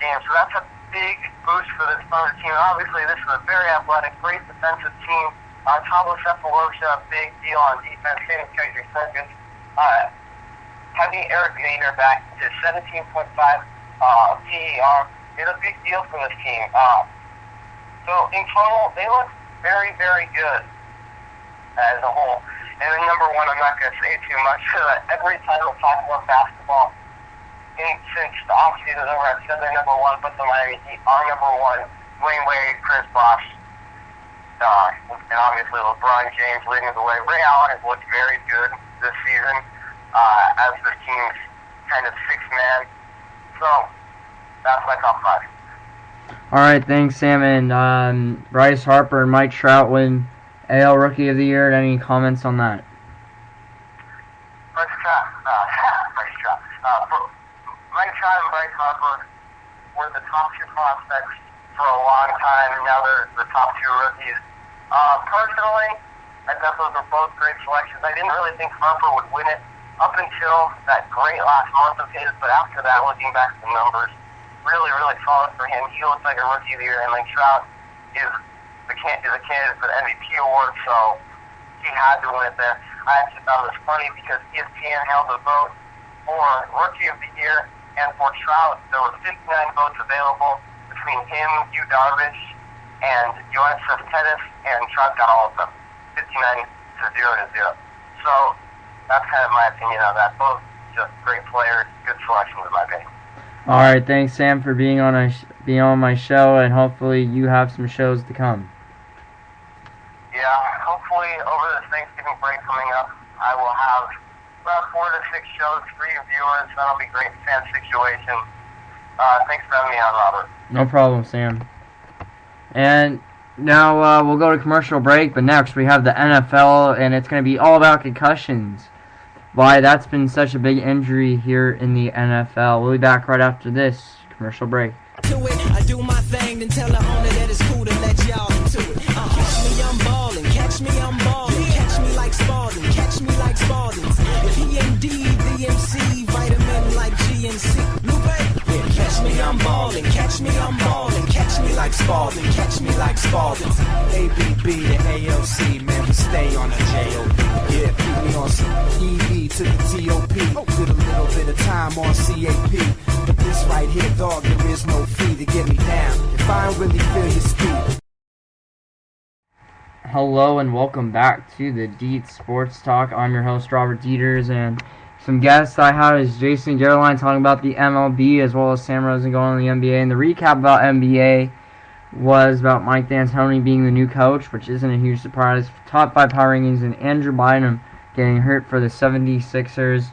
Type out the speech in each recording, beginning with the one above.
game. So that's a big boost for this Thunder team. Obviously, this is a very athletic, great defensive team. Pablo Cephalosha, big deal on defense. Same as Tracy Circus. Having Eric Nader back to 17.5 PER is a big deal for this team. So in total, they look very, very good as a whole. And then number one, I'm not going to say too much. Every time we talk about basketball, since the offseason is over, I've said they're number one, but the Miami Heat are number one. Dwayne Wade, Chris Bosh, and obviously LeBron James leading the way. Ray Allen has looked very good this season as the team's kind of sixth man. So that's my top five. All right, thanks, Sam. And Bryce Harper and Mike Trout win AL Rookie of the Year. Any comments on that? Mike Trout and Bryce Harper were the top two prospects for a long time, and now they're the top two rookies. Personally, I thought those were both great selections. I didn't really think Harper would win it up until that great last month of his, but after that, looking back at the numbers, really, really solid for him. He looks like a Rookie of the Year, and then Trout is a candidate for the MVP award, so he had to win it there. I actually thought it was funny because ESPN held a vote for Rookie of the Year, and for Trout, there were 59 votes available between him, Yu Darvish, and Yoenis Cespedes, and Trout got all of them, 59 to 0. So that's kind of my opinion on that. Both just great players, good selections in my opinion. All right, thanks, Sam, for being on my show, and hopefully you have some shows to come. Yeah, hopefully over the Thanksgiving break coming up, I will have about 4 to 6 shows for you viewers. That'll be great fan situation. Thanks for having me on, Robert. No problem, Sam. And now we'll go to commercial break, but next we have the NFL, and it's going to be all about concussions. Why that's been such a big injury here in the NFL. We'll be back right after this commercial break. I do my thing, then tell the owner that it's cool to let y'all into it. Catch me, I'm ballin'. Catch me, I'm ballin'. Catch me like Spalding. Catch me like Spalding. PMD, DMC, vitamin like GNC. Lupe. Yeah, catch me, I'm ballin'. Catch me, I'm ballin'. Catch me like Spalding. Catch me like Spalding. ABB to AOC, man, we stay on the J.O.B. Yeah, keep me on some EB to the T.O.P. With a little bit of time on CAP. But this right here, dog, there is no fee to get me down. If I don't really feel your speed. Hello and welcome back to the Deits Sports Talk. I'm your host, Robert Dieters, and some guests I have is Jason Gerline talking about the MLB, as well as Sam Rosen going on the NBA. And the recap about NBA was about Mike D'Antoni being the new coach, which isn't a huge surprise. Top 5 power rankings, and Andrew Bynum getting hurt for the 76ers,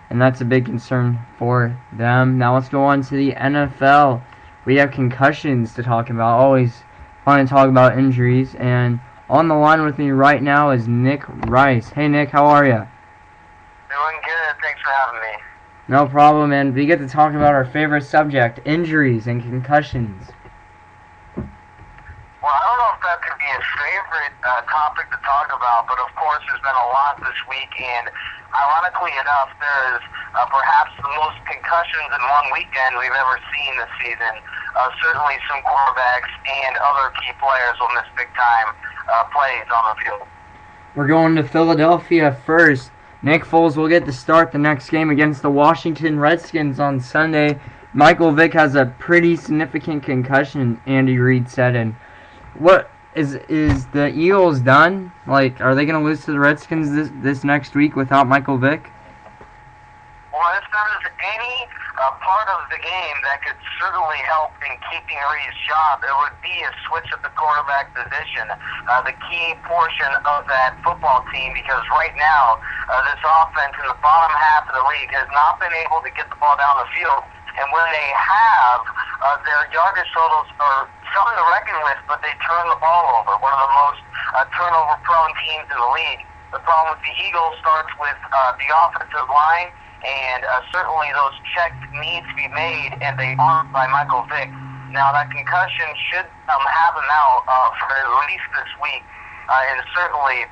and that's a big concern for them. Now let's go on to the NFL. We have concussions to talk about. Always fun to talk about injuries, and on the line with me right now is Nick Rice. Hey, Nick, how are you? Doing good. Thanks for having me. No problem, and we get to talk about our favorite subject, injuries and concussions. Well, I don't know if that could be a favorite topic to talk about, but of course there's been a lot this week, and ironically enough, there is perhaps the most concussions in one weekend we've ever seen this season. Certainly some quarterbacks and other key players will miss big-time plays on the field. We're going to Philadelphia first. Nick Foles will get to start the next game against the Washington Redskins on Sunday. Michael Vick has a pretty significant concussion, Andy Reid said, and what is the Eagles done? Like, are they going to lose to the Redskins this next week without Michael Vick? Well, if there is any part of the game that could certainly help in keeping Reid's job, it would be a switch at the quarterback position, the key portion of that football team, because right now this offense in the bottom half of the league has not been able to get the ball down the field. And when they have, their yardage totals are something to reckon with, but they turn the ball over. One of the most turnover-prone teams in the league. The problem with the Eagles starts with the offensive line, and certainly those checks need to be made, and they aren't by Michael Vick. Now, that concussion should have him out for at least this week, and certainly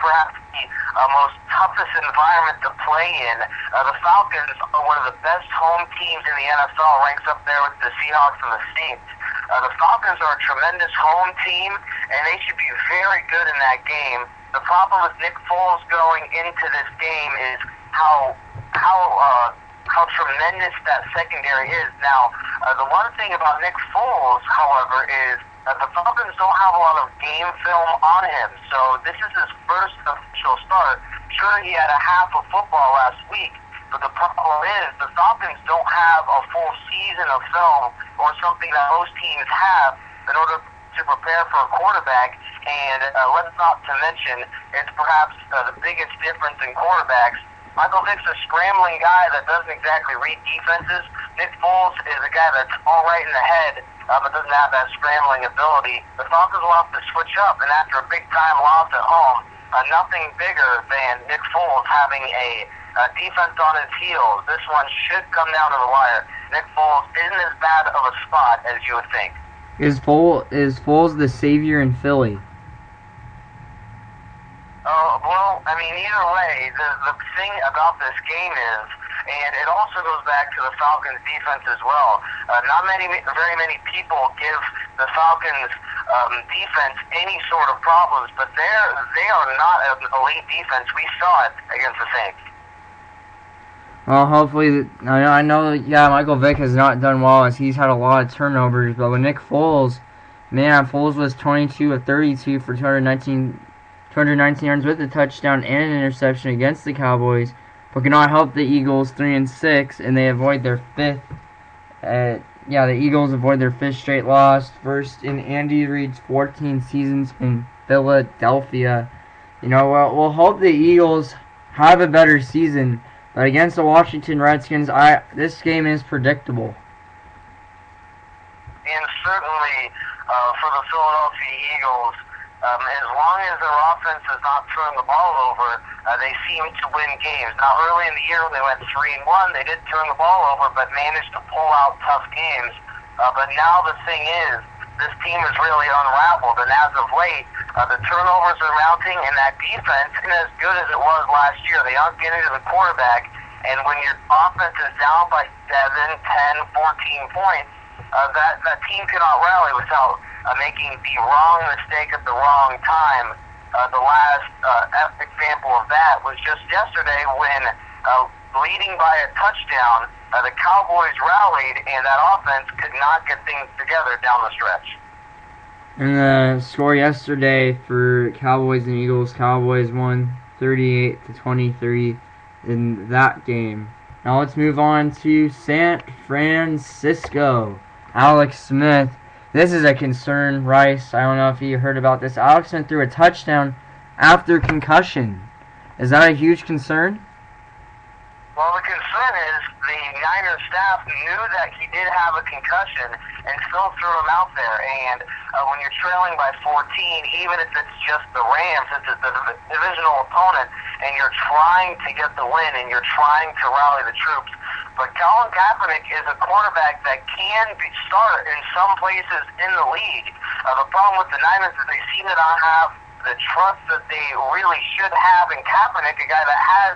perhaps the most toughest environment to play in. The Falcons are one of the best home teams in the NFL, ranks up there with the Seahawks and the Saints. The Falcons are a tremendous home team, and they should be very good in that game. The problem with Nick Foles going into this game is how tremendous that secondary is. Now, the one thing about Nick Foles, however, is that the Falcons don't have a lot of game film on him, so this is his first official start. Sure, he had a half of football last week, but the problem is the Falcons don't have a full season of film or something that most teams have in order to prepare for a quarterback. And let's not to mention, it's perhaps the biggest difference in quarterbacks. Michael Vick's a scrambling guy that doesn't exactly read defenses. Nick Foles is a guy that's all right in the head, but doesn't have that scrambling ability. The Falcons will have to switch up, and after a big-time loss at home, nothing bigger than Nick Foles having a defense on his heels. This one should come down to the wire. Nick Foles isn't as bad of a spot as you would think. Is Foles the savior in Philly? Well, I mean, either way, the thing about this game is, and it also goes back to the Falcons' defense as well. Not very many people give the Falcons' defense any sort of problems, but they are not an elite defense. We saw it against the Saints. Well, hopefully, I know, yeah, Michael Vick has not done well as he's had a lot of turnovers, but with Nick Foles, man, Foles was 22 of 32 for 219 yards with a touchdown and an interception against the Cowboys, but cannot help the Eagles 3-6, and they avoid their fifth. The Eagles avoid their fifth straight loss, first in Andy Reid's 14 seasons in Philadelphia. We'll hope the Eagles have a better season, but against the Washington Redskins, this game is predictable. And certainly for the Philadelphia Eagles, as long as their offense is not throwing the ball over, they seem to win games. Now, early in the year when they went 3-1, they did turn the ball over, but managed to pull out tough games. But now the thing is, this team is really unraveled, and as of late, the turnovers are mounting, and that defense isn't as good as it was last year. They aren't getting to the quarterback, and when your offense is down by 7, 10, 14 points, that team cannot rally without making the wrong mistake at the wrong time. The last example of that was just yesterday when, leading by a touchdown, the Cowboys rallied, and that offense could not get things together down the stretch. And the score yesterday for Cowboys and Eagles, Cowboys won 38-23 in that game. Now let's move on to San Francisco. Alex Smith. This is a concern, Rice. I don't know if you heard about this. Alex Smith threw a touchdown after concussion. Is that a huge concern? Well, the concern is the Niners staff knew that he did have a concussion and still threw him out there. And when you're trailing by 14, even if it's just the Rams, it's a divisional opponent, and you're trying to get the win and you're trying to rally the troops. But Colin Kaepernick is a quarterback that can start in some places in the league. The problem with the Niners is they seem to not have the trust that they really should have in Kaepernick, a guy that has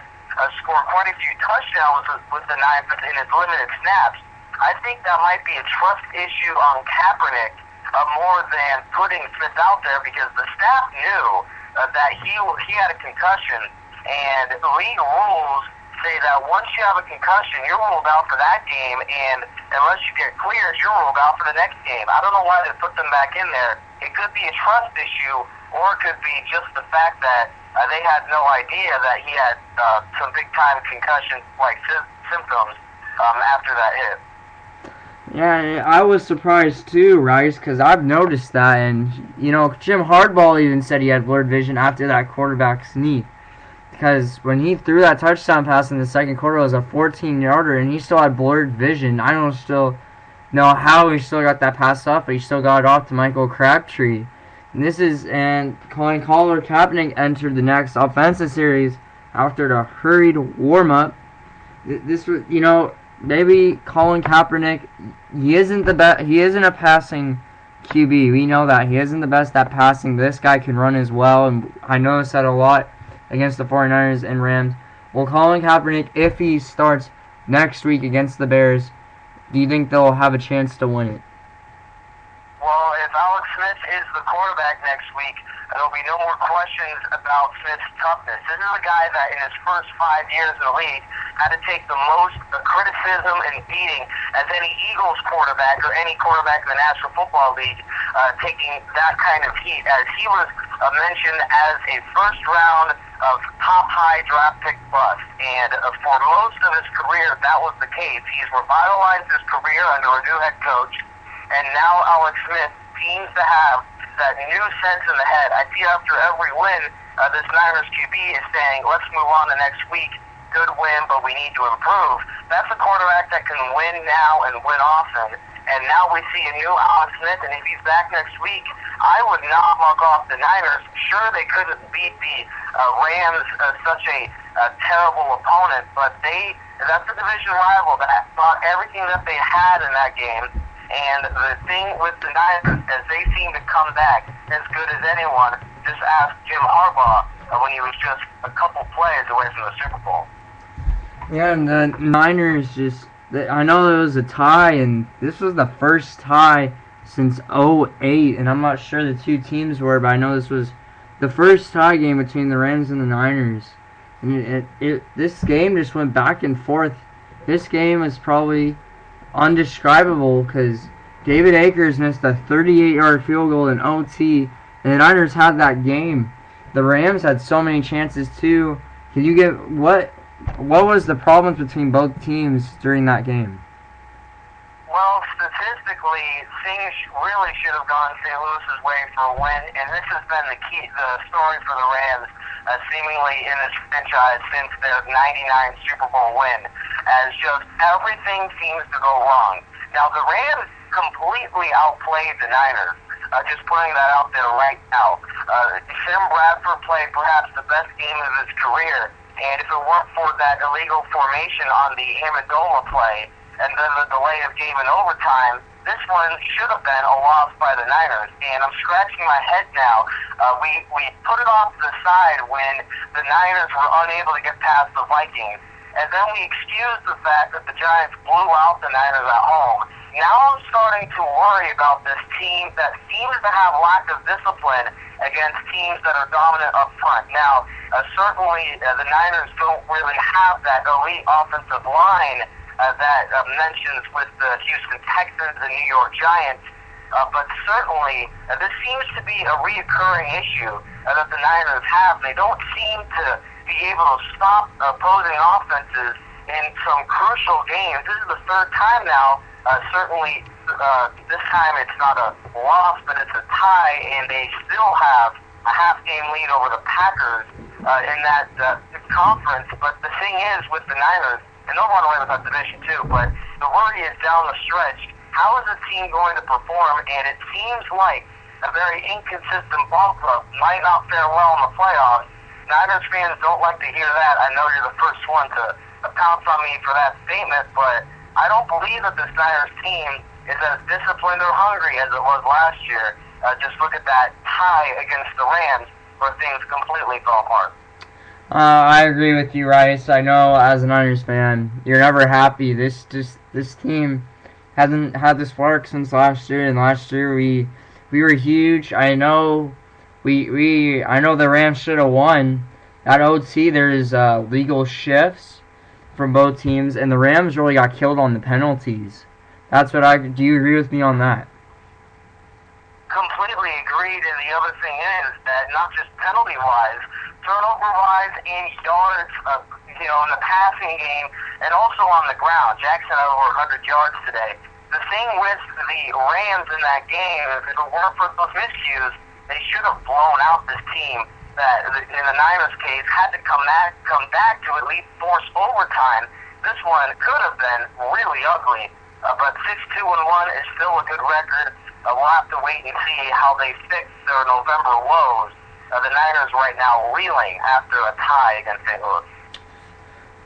scored quite a few touchdowns with the Niners in his limited snaps. I think that might be a trust issue on Kaepernick more than putting Smith out there, because the staff knew that he had a concussion, and the league rules say that once you have a concussion, you're ruled out for that game, and unless you get cleared, you're ruled out for the next game. I don't know why they put them back in there. It could be a trust issue, or it could be just the fact that they had no idea that he had some big-time concussion-like symptoms after that hit. Yeah, I was surprised too, Rice, because I've noticed that, and, Jim Harbaugh even said he had blurred vision after that quarterback's knee. Because when he threw that touchdown pass in the second quarter, it was a 14-yarder, and he still had blurred vision. I don't still know how he still got that pass off, but he still got it off to Michael Crabtree. And Colin Kaepernick entered the next offensive series after the hurried warm-up. This was, maybe Colin Kaepernick, he isn't a passing QB. We know that he isn't the best at passing. This guy can run as well, and I noticed that a lot against the 49ers and Rams. Will Colin Kaepernick, if he starts next week against the Bears, do you think they'll have a chance to win it? Well, if Alex Smith is the quarterback next week, there'll be no more questions about Smith's toughness. This is a guy that in his first 5 years in the league had to take the most criticism and beating as any Eagles quarterback or any quarterback in the National Football League, taking that kind of heat, as he was mentioned as a first round of top high draft pick bust. And for most of his career, that was the case. He's revitalized his career under a new head coach. And now Alex Smith seems to have that new sense in the head. I see after every win, this Niners QB is saying, let's move on to next week. Good win, but we need to improve. That's a quarterback that can win now and win often. And now we see a new Alex Smith, and if he's back next week, I would not mark off the Niners. Sure, they couldn't beat the Rams, such a terrible opponent, but that's a division rival that thought everything that they had in that game. And the thing with the Niners, as they seem to come back as good as anyone, just ask Jim Harbaugh when he was just a couple plays away from the Super Bowl. Yeah, and the Niners I know it was a tie, and this was the first tie since '08, and I'm not sure the two teams were, but I know this was the first tie game between the Rams and the Niners. And this game just went back and forth. This game was probably undescribable because David Akers missed a 38-yard field goal in OT, and the Niners had that game. The Rams had so many chances too. Can you get what was the problems between both teams during that game? Well, statistically, things really should have gone St. Louis's way for a win, and this has been the story for the Rams, seemingly in this franchise since their '99 Super Bowl win, as just everything seems to go wrong. Now, the Rams completely outplayed the Niners, just putting that out there right now. Sam Bradford played perhaps the best game of his career, and if it weren't for that illegal formation on the Amendola play, and then the delay of game in overtime, this one should have been a loss by the Niners. And I'm scratching my head now. We put it off to the side when the Niners were unable to get past the Vikings. And then we excused the fact that the Giants blew out the Niners at home. Now I'm starting to worry about this team that seems to have lack of discipline against teams that are dominant up front. Now, certainly the Niners don't really have that elite offensive line that mentions with the Houston Texans and New York Giants, but certainly this seems to be a reoccurring issue that the Niners have. They don't seem to be able to stop opposing offenses in some crucial games. This is the third time now. Certainly this time it's not a loss, but it's a tie, and they still have a half-game lead over the Packers in that conference. But the thing is with the Niners, and they'll run away with that division too, but the worry is down the stretch. How is the team going to perform? And it seems like a very inconsistent ball club might not fare well in the playoffs. Niners fans don't like to hear that. I know you're the first one to pounce on me for that statement, but I don't believe that this Niners team is as disciplined or hungry as it was last year. Just look at that tie against the Rams where things completely fell apart. I agree with you, Rice. I know as a Niners fan, you're never happy. This team hasn't had the spark since last year, and last year we were huge. I know the Rams should have won. At OT, there's legal shifts from both teams, and the Rams really got killed on the penalties. Do you agree with me on that? Completely agreed, and the other thing is that not just penalty-wise, turnover-wise and yards, in the passing game, and also on the ground. Jackson had over 100 yards today. The thing with the Rams in that game, if it weren't for those miscues, they should have blown out this team that, in the Niners case, had to come back to at least force overtime. This one could have been really ugly, but 6-2-1 is still a good record. We'll have to wait and see how they fix their November woes. The Niners right now reeling after a tie against St. Louis.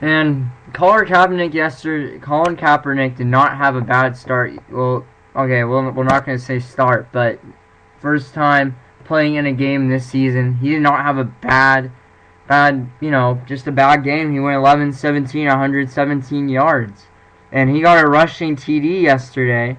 And Colin Kaepernick did not have a bad start. Well, okay, well, we're not going to say start, but first time playing in a game this season. He did not have a bad, just a bad game. He went 11-17, 117 yards. And he got a rushing TD yesterday.